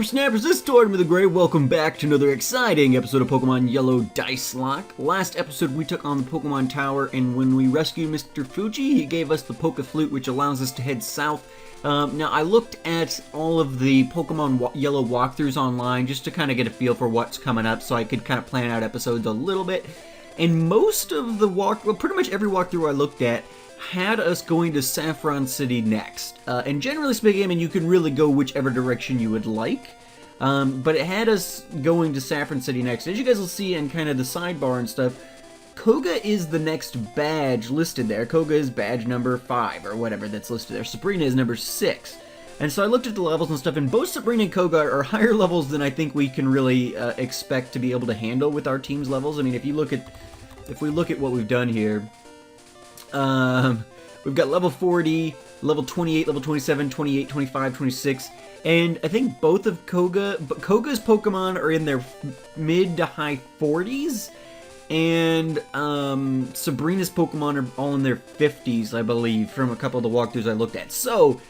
Whippersnappers, this is Tortimer the Grey. Welcome back to another exciting episode of Pokemon Yellow Dicelocke. Last episode we took on the Pokemon Tower, and when we rescued Mr. Fuji, he gave us the Poke Flute, which allows us to head south. Now, I looked at all of the Pokemon Yellow walkthroughs online just to kind of get a feel for what's coming up so I could kind of plan out episodes a little bit. And most of the pretty much every walkthrough I looked at had us going to Saffron City next. And generally speaking, I mean, you can really go whichever direction you would like. But it had us going to Saffron City next. As you guys will see in kind of the sidebar and stuff, Koga is the next badge listed there. Koga is badge number 5 or whatever that's listed there. Sabrina is number 6. And so I looked at the levels and stuff, and both Sabrina and Koga are higher levels than I think we can really expect to be able to handle with our team's levels. I mean, if we look at what we've done here, we've got level 40, level 28, level 27, 28, 25, 26, and I think both of Koga's Pokemon are in their mid to high 40s, and Sabrina's Pokemon are all in their 50s, I believe, from a couple of the walkthroughs I looked at. So,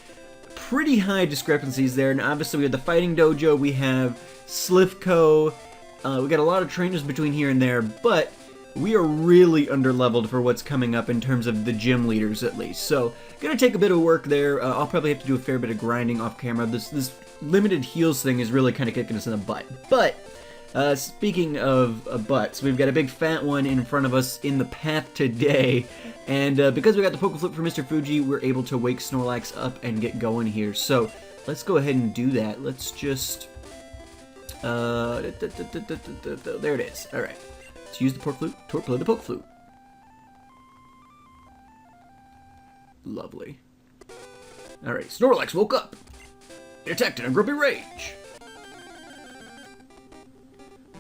pretty high discrepancies there, and obviously we have the Fighting Dojo, we have Slivko, we got a lot of trainers between here and there, but we are really underleveled for what's coming up in terms of the gym leaders, at least. So, gonna take a bit of work there. I'll probably have to do a fair bit of grinding off camera. This limited heals thing is really kind of kicking us in the butt. But, speaking of butts, we've got a big fat one in front of us in the path today. And because we got the Poke Flip for Mr. Fuji, we're able to wake Snorlax up and get going here. So, let's go ahead and do that. Let's just... there it is. Alright. Let's use the Poke Flute. Play the Poke Flute. Lovely. Alright, Snorlax woke up. It attacked in a grumpy rage.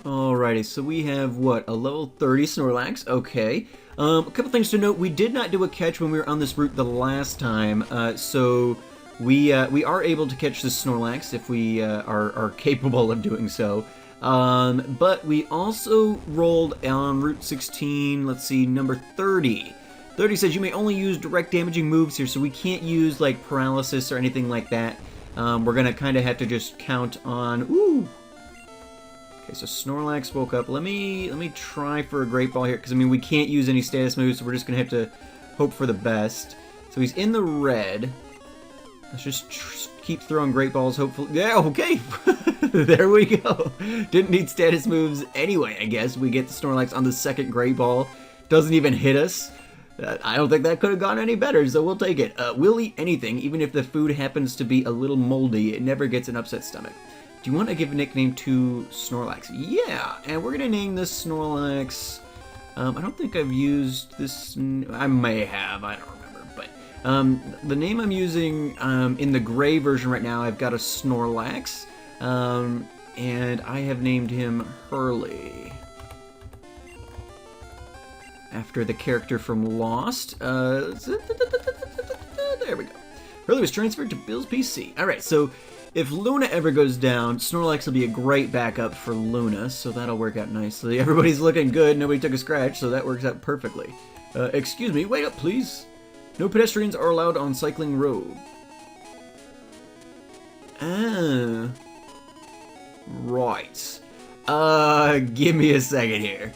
Alrighty, so we have, what, a level 30 Snorlax. Okay. A couple things to note. We did not do a catch when we were on this route the last time, so we are able to catch this Snorlax if we are capable of doing so. But we also rolled on Route 16, let's see, number 30. 30 says you may only use direct damaging moves here, so we can't use, like, paralysis or anything like that. We're gonna kind of have to just count on... Ooh! Okay, so Snorlax woke up. Let me try for a Great Ball here, because, I mean, we can't use any status moves, so we're just gonna have to hope for the best. So he's in the red. Let's just keep throwing Great Balls, hopefully. Yeah, okay! There we go. Didn't need status moves anyway, I guess. We get the Snorlax on the second Great Ball. Doesn't even hit us. I don't think that could have gone any better, so we'll take it. We'll eat anything, even if the food happens to be a little moldy. It never gets an upset stomach. Do you want to give a nickname to Snorlax? Yeah, and we're going to name this Snorlax... I don't think I've used this... I may have, I don't remember, but... the name I'm using in the gray version right now, I've got a Snorlax. And I have named him Hurley. After the character from Lost. There we go. Hurley was transferred to Bill's PC. Alright, so if Luna ever goes down, Snorlax will be a great backup for Luna, so that'll work out nicely. Everybody's looking good, nobody took a scratch, so that works out perfectly. Excuse me, wait up please. No pedestrians are allowed on cycling road. Ah. Right. Give me a second here.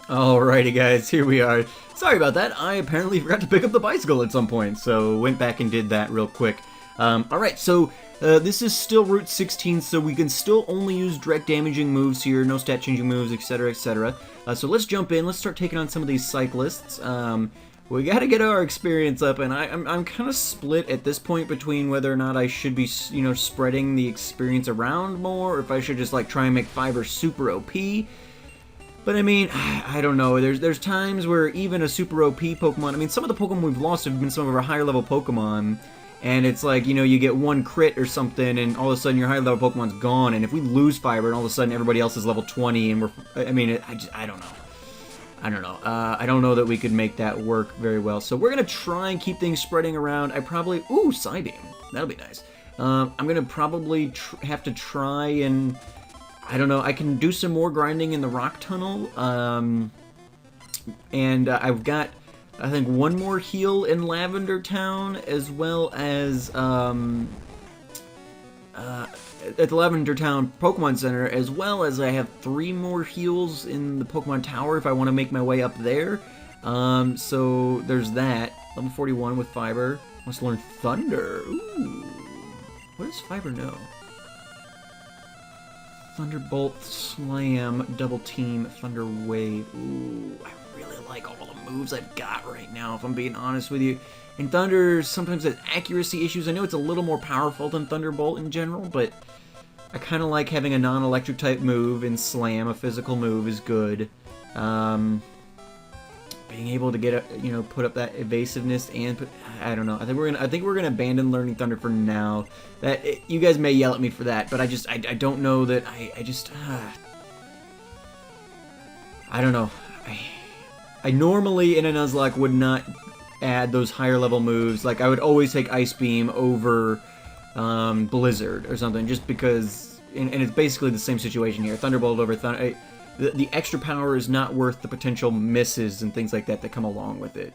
Alrighty guys, here we are. Sorry about that, I apparently forgot to pick up the bicycle at some point, so went back and did that real quick. Alright, so this is still Route 16, so we can still only use direct damaging moves here, no stat changing moves, etc, etc. So let's jump in, let's start taking on some of these cyclists. We gotta get our experience up, and I'm kind of split at this point between whether or not I should be, you know, spreading the experience around more, or if I should just, like, try and make Fiber super OP. But, I mean, I don't know. There's times where even a super OP Pokemon... I mean, some of the Pokemon we've lost have been some of our higher-level Pokemon, and it's like, you know, you get one crit or something, and all of a sudden your higher-level Pokemon's gone, and if we lose Fiber, and all of a sudden everybody else is level 20, and we're... I mean, I don't know. I don't know. I don't know that we could make that work very well. So we're going to try and keep things spreading around. I probably... Ooh, Psybeam. That'll be nice. I'm going to probably have to try and... I don't know. I can do some more grinding in the rock tunnel. And I've got, I think, one more heal in Lavender Town, as well as at the Lavender Town Pokemon Center, as well as I have 3 more heals in the Pokemon Tower if I want to make my way up there. So there's that. Level 41 with Fiber. Wants to learn Thunder. Ooh. What does Fiber know? Thunderbolt, Slam, Double Team, Thunder Wave. Ooh, I really like all the moves I've got right now, if I'm being honest with you. And Thunder sometimes has accuracy issues. I know it's a little more powerful than Thunderbolt in general, but I kind of like having a non-electric type move, and Slam, a physical move, is good. Being able to get put up that evasiveness and I don't know. I think we're gonna abandon learning Thunder for now. You guys may yell at me for that, but I don't know that I don't know. I normally in a Nuzlocke would not add those higher level moves. Like I would always take Ice Beam over Blizzard or something, just because. And it's basically the same situation here. Thunderbolt over Thunder. The extra power is not worth the potential misses and things like that come along with it.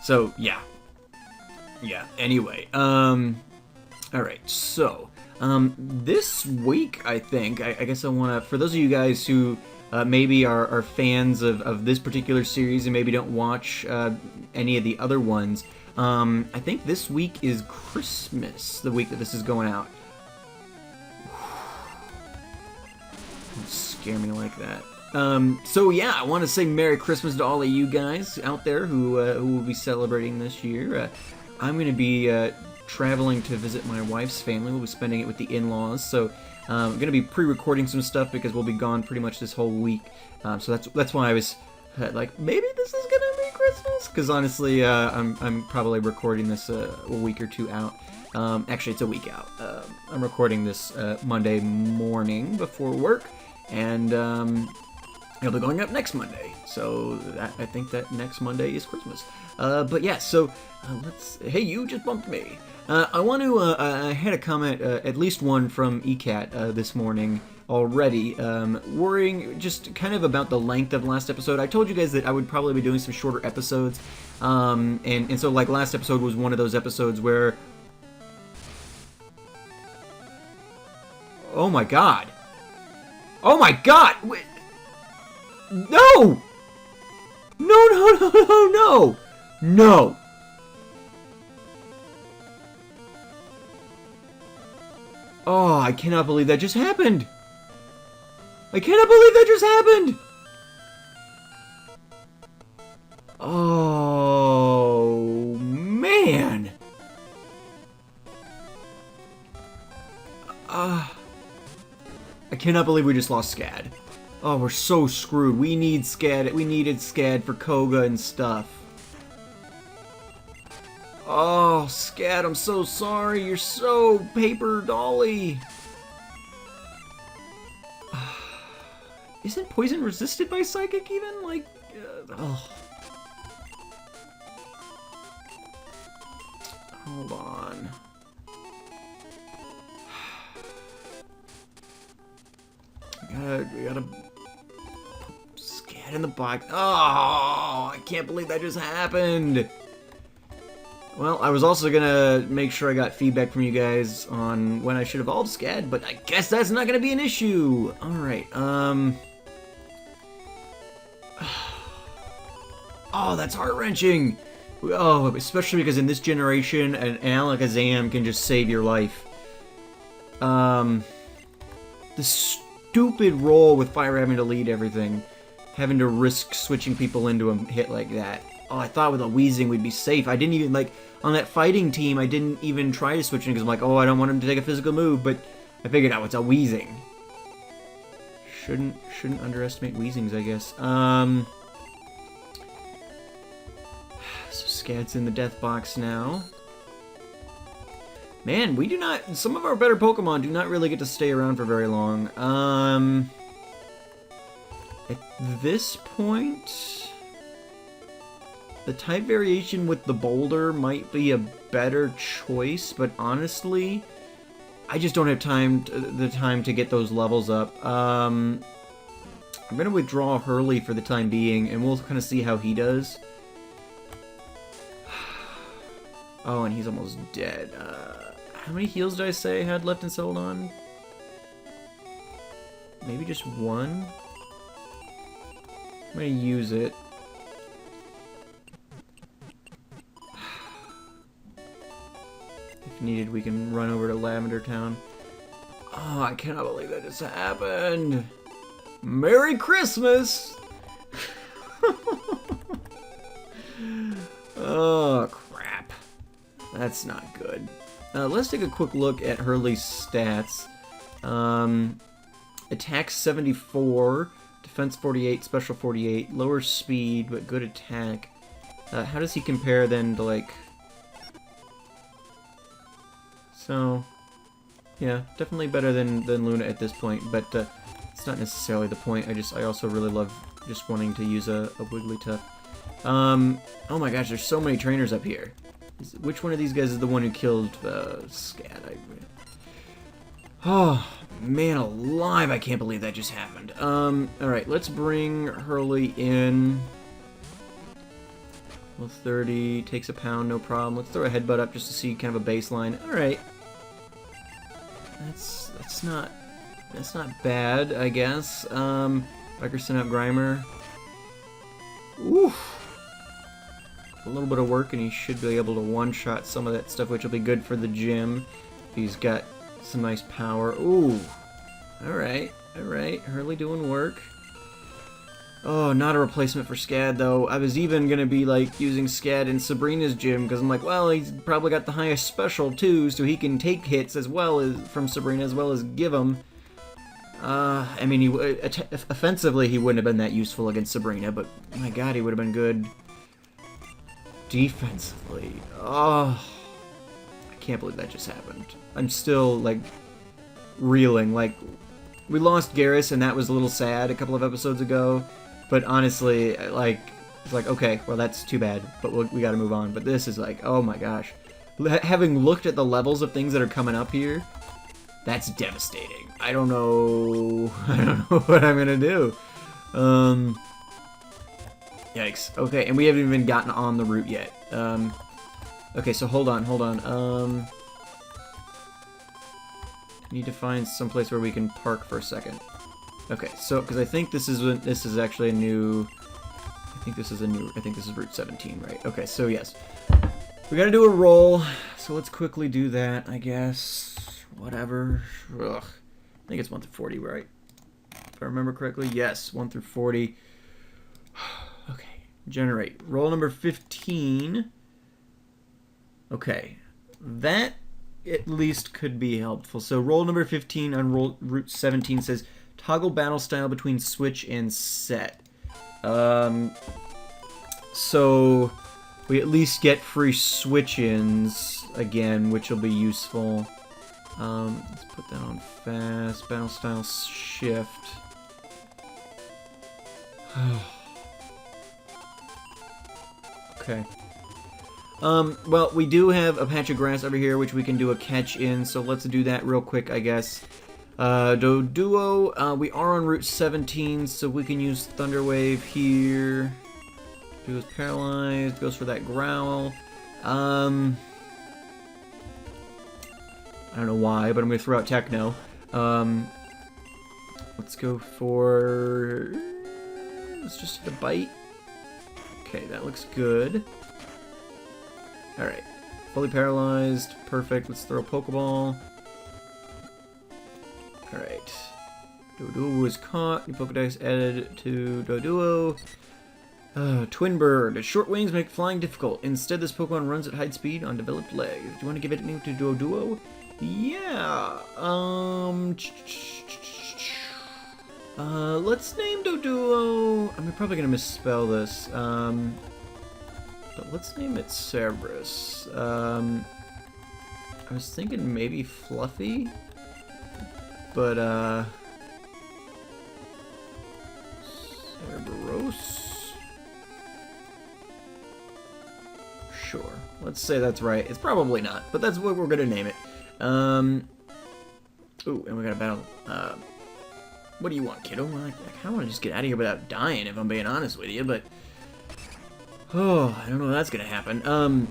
So, yeah. Yeah, anyway. Alright, so, this week, I think, I guess I want to, for those of you guys who maybe are fans of this particular series and maybe don't watch any of the other ones, I think this week is Christmas, the week that this is going out. Don't scare me like that. So yeah, I want to say Merry Christmas to all of you guys out there who will be celebrating this year. I'm going to be traveling to visit my wife's family. We'll be spending it with the in-laws, so I'm going to be pre-recording some stuff because we'll be gone pretty much this whole week. So that's why I was like, maybe this is going to be Christmas, because honestly, I'm probably recording this a week or two out. Actually, it's a week out. I'm recording this Monday morning before work, and it'll be going up next Monday. So I think that next Monday is Christmas. But yeah, so hey, you just bumped me. I want to, I had a comment, at least one from ECAT this morning already, worrying just kind of about the length of last episode. I told you guys that I would probably be doing some shorter episodes, and so like last episode was one of those episodes where, oh my god! Oh my god! Wait. No! No! No! Oh, I cannot believe that just happened! I cannot believe that just happened! Oh, man! I cannot believe we just lost Scad. Oh, we're so screwed. We need Scad. We needed Scad for Koga and stuff. Oh, Scad, I'm so sorry. You're so paper dolly. Isn't poison resisted by psychic even? Like, oh. Hold on. We gotta Scad in the box. Oh, I can't believe that just happened. Well, I was also gonna make sure I got feedback from you guys on when I should have evolved Scad, but I guess that's not gonna be an issue. Alright, oh, that's heart-wrenching. Oh, especially because in this generation, an Alakazam can just save your life. The stupid roll with Fire having to lead everything. Having to risk switching people into a hit like that. Oh, I thought with a Weezing we'd be safe. I didn't even, like, on that fighting team, I didn't even try to switch in because I'm like, oh, I don't want him to take a physical move, but I figured out it's a Weezing. Shouldn't underestimate Weezings, I guess. So Scad's in the death box now. Man, we do not... Some of our better Pokemon do not really get to stay around for very long. At this point... The type variation with the boulder might be a better choice, but honestly... I just don't have the time to get those levels up. I'm going to withdraw Hurley for the time being, and we'll kind of see how he does. Oh, and he's almost dead. How many heals did I say I had left in Celadon? Maybe just one? I'm gonna use it. If needed, we can run over to Lavender Town. Oh, I cannot believe that just happened! Merry Christmas! Oh, crap. That's not good. Let's take a quick look at Hurley's stats. Attack 74, defense 48, special 48, lower speed, but good attack. How does he compare then to, like... So, yeah, definitely better than Luna at this point, but it's not necessarily the point. I also really love just wanting to use a Wigglytuff. Oh my gosh, there's so many trainers up here. Which one of these guys is the one who killed Scat? Oh, man alive, I can't believe that just happened. Alright, let's bring Hurley in. Well, 30, takes a pound, no problem. Let's throw a headbutt up just to see kind of a baseline. Alright. That's not bad, I guess. Microsyn up Grimer. Oof. A little bit of work and he should be able to one-shot some of that stuff, which will be good for the gym. He's got some nice power. Ooh. Alright, alright. Hurley doing work. Oh, not a replacement for Scad, though. I was even going to be, like, using Scad in Sabrina's gym, because I'm like, well, he's probably got the highest special, too, so he can take hits as well as from Sabrina, as well as give them. I mean, offensively, he wouldn't have been that useful against Sabrina, but, my god, he would have been good defensively. Oh, I can't believe that just happened. I'm still, like, reeling. Like, we lost Garrus, and that was a little sad a couple of episodes ago. But honestly, like, it's like, okay, well, that's too bad, but we gotta move on. But this is like, oh my gosh. Having looked at the levels of things that are coming up here, that's devastating. I don't know what I'm gonna do. Yikes. Okay, and we haven't even gotten on the route yet. Okay, so hold on. Need to find some place where we can park for a second. Okay, so because I think this is actually a new. I think this is Route 17, right? Okay, so yes, we got to do a roll. So let's quickly do that, I guess. Whatever. Ugh. I think it's 1 through 40, right? If I remember correctly, yes, 1 through 40. Okay, generate roll number 15. Okay, that at least could be helpful. So roll number 15 on Route 17 says toggle battle style between switch and set. So we at least get free switch-ins again, which will be useful. Let's put that on fast. Battle style shift. Okay. Well, we do have a patch of grass over here, which we can do a catch in, so let's do that real quick, I guess. Doduo, we are on Route 17, so we can use Thunder Wave here. Duo's paralyzed, goes for that growl. I don't know why, but I'm going to throw out Techno. Let's go for... Let's just hit a bite. Okay, that looks good. Alright, fully paralyzed, perfect. Let's throw a Pokeball. Alright, Doduo was caught. New Pokedex added to Doduo. Twin Bird. Short wings make flying difficult. Instead, this Pokemon runs at high speed on developed legs. Do you want to give it a name to Doduo? Yeah. Let's name Doduo. I'm probably gonna misspell this. But let's name it Cerberus. I was thinking maybe Fluffy, but Cerberus. Sure. Let's say that's right. It's probably not, but that's what we're gonna name it. Ooh, and we got a battle. What do you want, kiddo? I kind of want to just get out of here without dying, if I'm being honest with you, but... Oh, I don't know if that's gonna happen.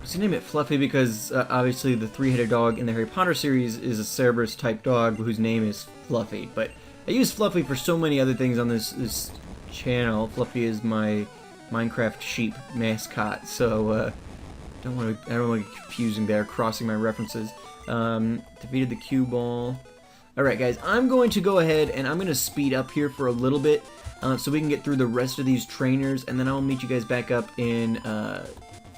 So name it Fluffy because obviously the three-headed dog in the Harry Potter series is a Cerberus-type dog whose name is Fluffy. But I use Fluffy for so many other things on this channel. Fluffy is my Minecraft sheep mascot, so I don't want to get confusing there, crossing my references. Defeated the cue ball. All right, guys, I'm going to go ahead and I'm going to speed up here for a little bit so we can get through the rest of these trainers, and then I'll meet you guys back up in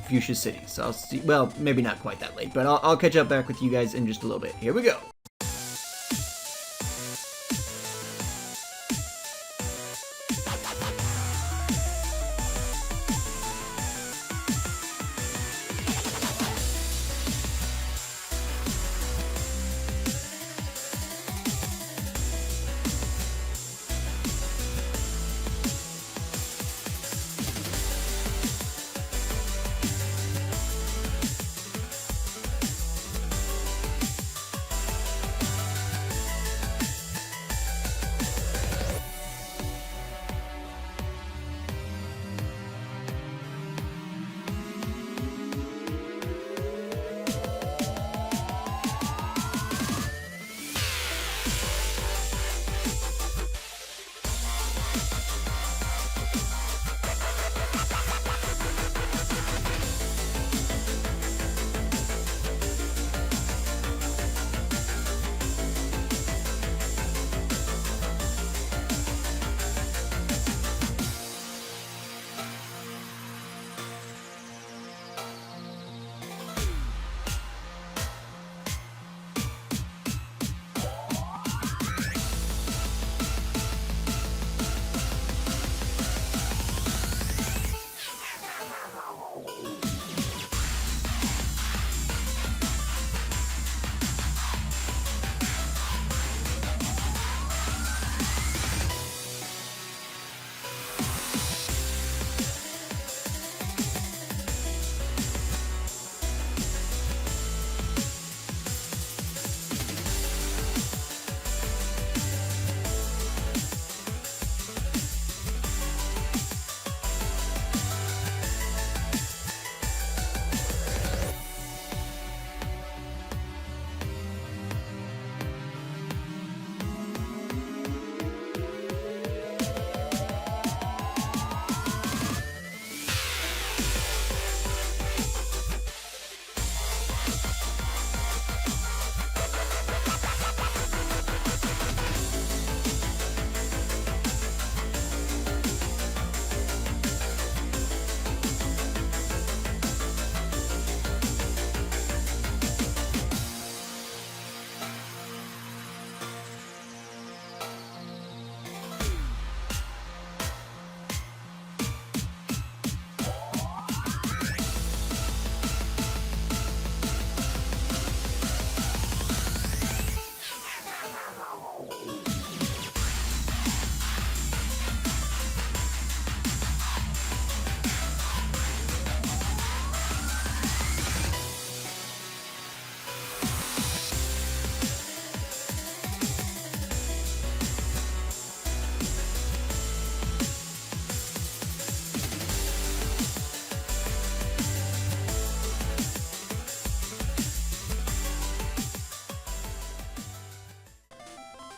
Fuchsia City. So I'll see, well, maybe not quite that late, but I'll catch up back with you guys in just a little bit. Here we go.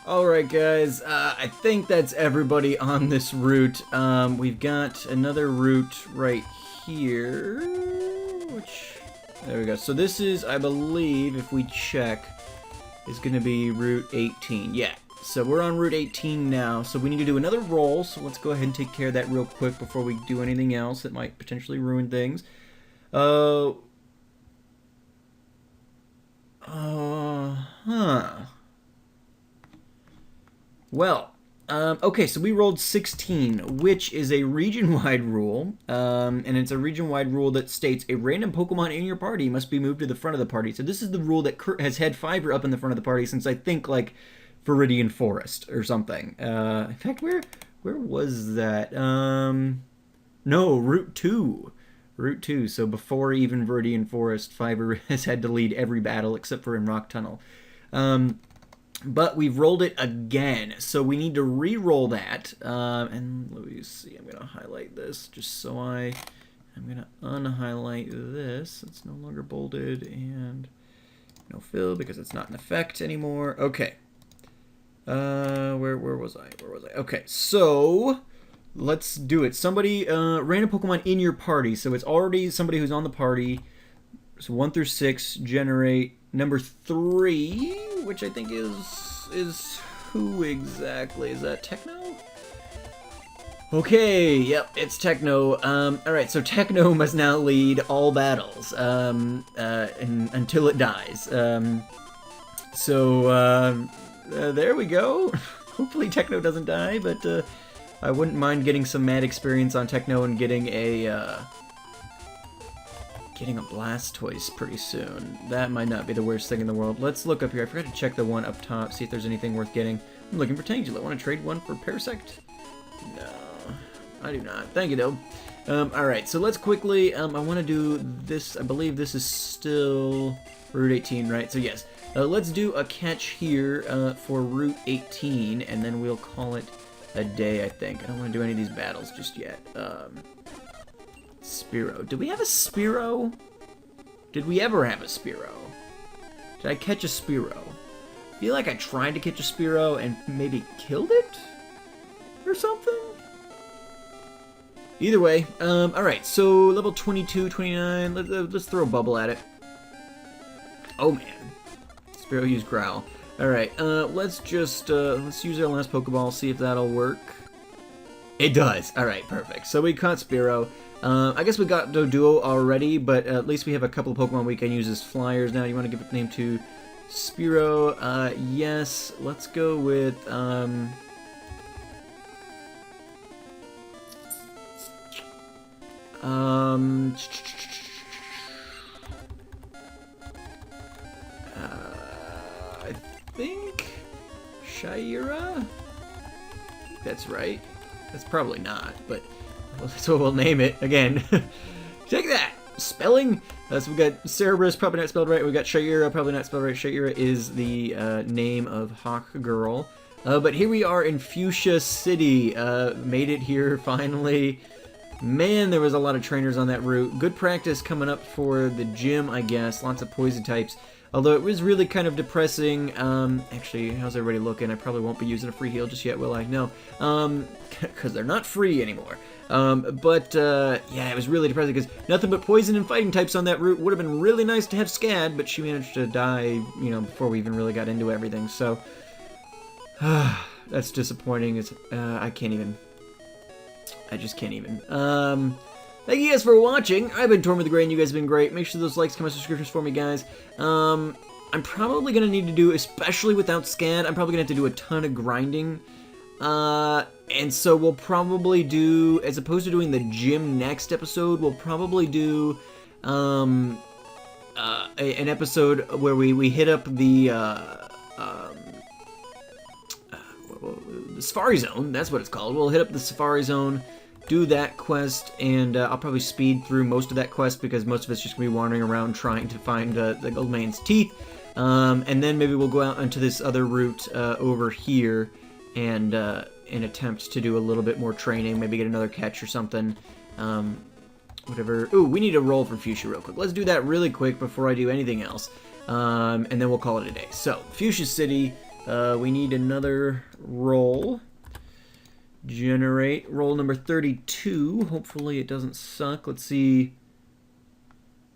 Alright guys, I think that's everybody on this route. We've got another route right here, there we go. So this is, I believe, if we check, is going to be Route 18. Yeah, so we're on Route 18 now, so we need to do another roll, so let's go ahead and take care of that real quick before we do anything else that might potentially ruin things. Well, okay, so we rolled 16, which is a region-wide rule, and it's a region-wide rule that states a random Pokemon in your party must be moved to the front of the party. So this is the rule that has had Fiverr up in the front of the party since I think like Viridian Forest or something. In fact, where was that? No, Route 2. Route 2. So before even Viridian Forest, Fiverr has had to lead every battle except for in Rock Tunnel. But we've rolled it again, so we need to re-roll that. And let me see, I'm going to highlight this just so I I'm going to unhighlight this. It's no longer bolded, and no fill because it's not in effect anymore. Okay. Where was I? Okay, so let's do it. Somebody, random Pokemon in your party. So it's already somebody who's on the party. So 1 through 6 generate. Number 3, which I think is who exactly? Is that Techno? Okay, yep, it's Techno. Alright, so Techno must now lead all battles, until it dies. There we go. Hopefully Techno doesn't die, but I wouldn't mind getting some mad experience on Techno and getting a Blastoise pretty soon. That might not be the worst thing in the world. Let's look up here. I forgot to check the one up top, see if there's anything worth getting. I'm looking for Tangela. Want to trade one for Parasect? No, I do not. Thank you, though. Alright, so let's quickly, I want to do this. I believe this is still Route 18, right? So yes. Let's do a catch here for Route 18, and then we'll call it a day, I think. I don't want to do any of these battles just yet. Spearow. Did we have a Spearow? Did we ever have a Spearow? Did I catch a Spearow? I feel like I tried to catch a Spearow and maybe killed it? Or something? Either way, alright, so level 22, 29, let's throw a bubble at it. Oh man. Spearow used Growl. Alright, let's just, let's use our last Pokeball, see if that'll work. It does! Alright, perfect. So we caught Spearow. I guess we got Doduo already, but at least we have a couple of Pokemon we can use as flyers now. You want to give a name to Spearow? Yes. Let's go with, I think Shaira? That's right. That's probably not, but that's what we'll name it. Again, take that! Spelling! So we got Cerberus, probably not spelled right. We got Shaira, probably not spelled right. Shaira is the name of Hawk Girl. But here we are in Fuchsia City. Made it here, finally. Man, there was a lot of trainers on that route. Good practice coming up for the gym, I guess. Lots of poison types. Although it was really kind of depressing. Actually, how's everybody looking? I probably won't be using a free heal just yet, will I? No. Because they're not free anymore. Yeah, it was really depressing because nothing but poison and fighting types on that route. Would have been really nice to have Scad, but she managed to die, you know, before we even really got into everything. So, that's disappointing. It's, I can't even. I just can't even. Thank you guys for watching. I've been Tortimer the Grey, and you guys have been great. Make sure those likes, comments, subscriptions for me, guys. I'm probably going to need to do, especially without Scad, I'm probably going to have to do a ton of grinding. And so we'll probably do, as opposed to doing the gym next episode, we'll probably do, an episode where we hit up the Safari Zone. That's what it's called. We'll hit up the Safari Zone, do that quest, and I'll probably speed through most of that quest because most of it's just going to be wandering around trying to find the Goldman's teeth. And then maybe we'll go out onto this other route over here and attempt to do a little bit more training, maybe get another catch or something. Whatever. Ooh, we need a roll for Fuchsia real quick. Let's do that really quick before I do anything else. And then we'll call it a day. So, Fuchsia City, we need another roll. Generate. Roll number 32. Hopefully it doesn't suck. Let's see.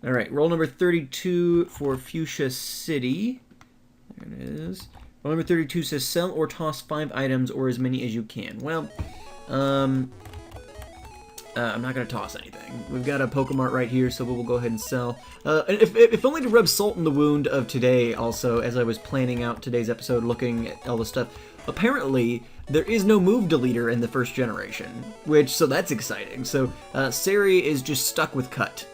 Alright, roll number 32 for Fuchsia City. There it is. Roll number 32 says sell or toss 5 items or as many as you can. Well, I'm not going to toss anything. We've got a Pokemart right here, so we'll go ahead and sell. If only to rub salt in the wound of today, also, as I was planning out today's episode, looking at all the stuff. Apparently, there is no move deleter in the first generation, so that's exciting. So, Sari is just stuck with Cut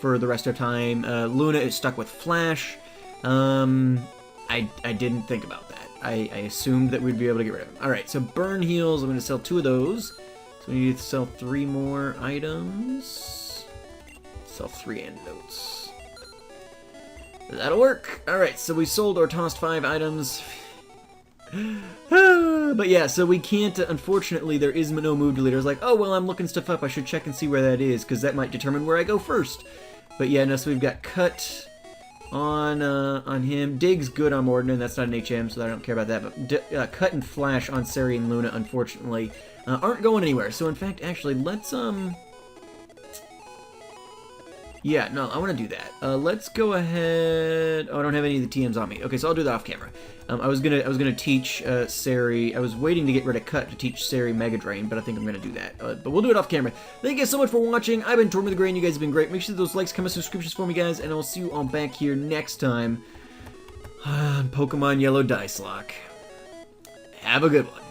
for the rest of time. Luna is stuck with Flash. I didn't think about that. I assumed that we'd be able to get rid of them. Alright, so Burn Heals, I'm going to sell 2 of those. So we need to sell 3 more items. Sell 3 antidotes. That'll work. Alright, so we sold or tossed 5 items. But yeah, so we can't, unfortunately, there is no move deleter. I was like, oh, well, I'm looking stuff up. I should check and see where that is, because that might determine where I go first. But yeah, no, so we've got cut on him. Dig's good on Morden. That's not an HM, so I don't care about that. But cut and flash on Sari and Luna, unfortunately, aren't going anywhere. So in fact, actually, let's yeah, no, I want to do that. Let's go ahead. Oh, I don't have any of the TMs on me. Okay, so I'll do that off camera. I was gonna teach Sari. I was waiting to get rid of Cut to teach Sari Mega Drain, but I think I'm gonna do that. But we'll do it off camera. Thank you guys so much for watching. I've been Tortimer the Grain. You guys have been great. Make sure those likes, comments, subscriptions for me, guys, and I'll see you all back here next time on Pokemon Yellow Dice Lock. Have a good one.